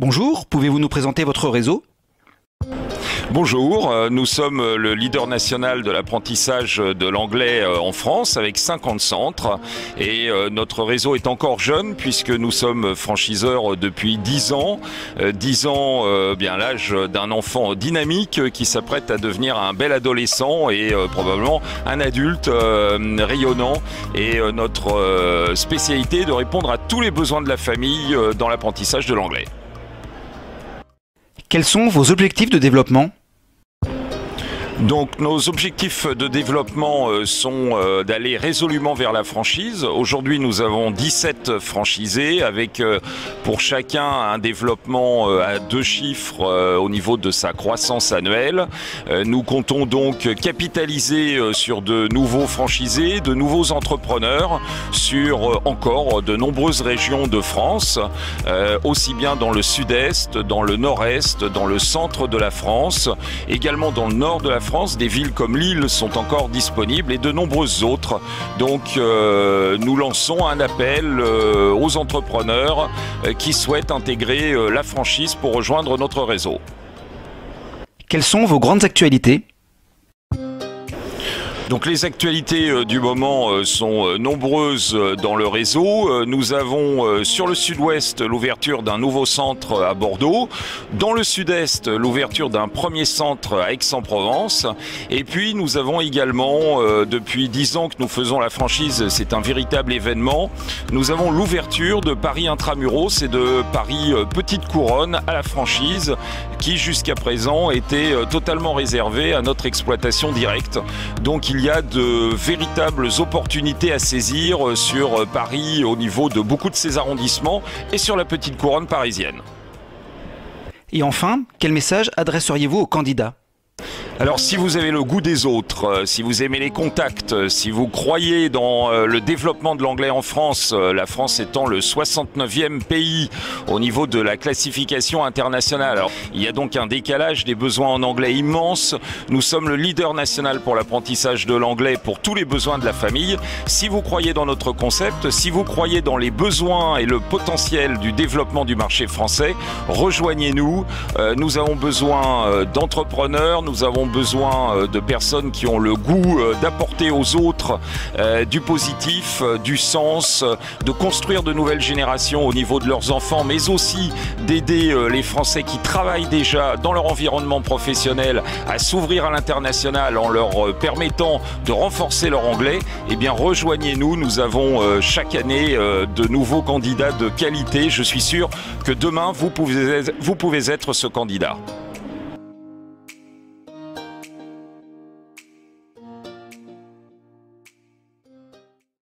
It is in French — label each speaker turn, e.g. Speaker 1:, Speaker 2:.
Speaker 1: Bonjour, pouvez-vous nous présenter votre réseau?
Speaker 2: Bonjour, nous sommes le leader national de l'apprentissage de l'anglais en France avec 50 centres et notre réseau est encore jeune puisque nous sommes franchiseurs depuis 10 ans. 10 ans, bien l'âge d'un enfant dynamique qui s'apprête à devenir un bel adolescent et probablement un adulte rayonnant. Et notre spécialité est de répondre à tous les besoins de la famille dans l'apprentissage de l'anglais.
Speaker 1: Quels sont vos objectifs de développement?
Speaker 2: Donc nos objectifs de développement sont d'aller résolument vers la franchise. Aujourd'hui nous avons 17 franchisés avec pour chacun un développement à 2 chiffres au niveau de sa croissance annuelle. Nous comptons donc capitaliser sur de nouveaux franchisés, de nouveaux entrepreneurs sur encore de nombreuses régions de France, aussi bien dans le sud-est, dans le nord-est, dans le centre de la France, également dans le nord de la France. Des villes comme Lille sont encore disponibles et de nombreuses autres. Donc nous lançons un appel aux entrepreneurs qui souhaitent intégrer la franchise pour rejoindre notre réseau.
Speaker 1: Quelles sont vos grandes actualités?
Speaker 2: Donc les actualités du moment sont nombreuses dans le réseau. Nous avons sur le sud-ouest l'ouverture d'un nouveau centre à Bordeaux, dans le sud-est l'ouverture d'un premier centre à Aix-en-Provence, et puis nous avons également, depuis 10 ans que nous faisons la franchise, c'est un véritable événement, nous avons l'ouverture de Paris Intramuros et de Paris Petite Couronne à la franchise, qui jusqu'à présent était totalement réservée à notre exploitation directe. Donc il y a de véritables opportunités à saisir sur Paris au niveau de beaucoup de ses arrondissements et sur la petite couronne parisienne.
Speaker 1: Et enfin, quel message adresseriez-vous aux candidats?
Speaker 2: Alors si vous avez le goût des autres, si vous aimez les contacts, si vous croyez dans le développement de l'anglais en France, la France étant le 69e pays au niveau de la classification internationale. Alors, il y a donc un décalage des besoins en anglais immense. Nous sommes le leader national pour l'apprentissage de l'anglais pour tous les besoins de la famille. Si vous croyez dans notre concept, si vous croyez dans les besoins et le potentiel du développement du marché français, rejoignez-nous. Nous avons besoin d'entrepreneurs, nous avons besoin de personnes qui ont le goût d'apporter aux autres du positif, du sens, de construire de nouvelles générations au niveau de leurs enfants, mais aussi d'aider les Français qui travaillent déjà dans leur environnement professionnel à s'ouvrir à l'international en leur permettant de renforcer leur anglais. Eh bien, rejoignez-nous, nous avons chaque année de nouveaux candidats de qualité. Je suis sûr que demain, vous pouvez être ce candidat.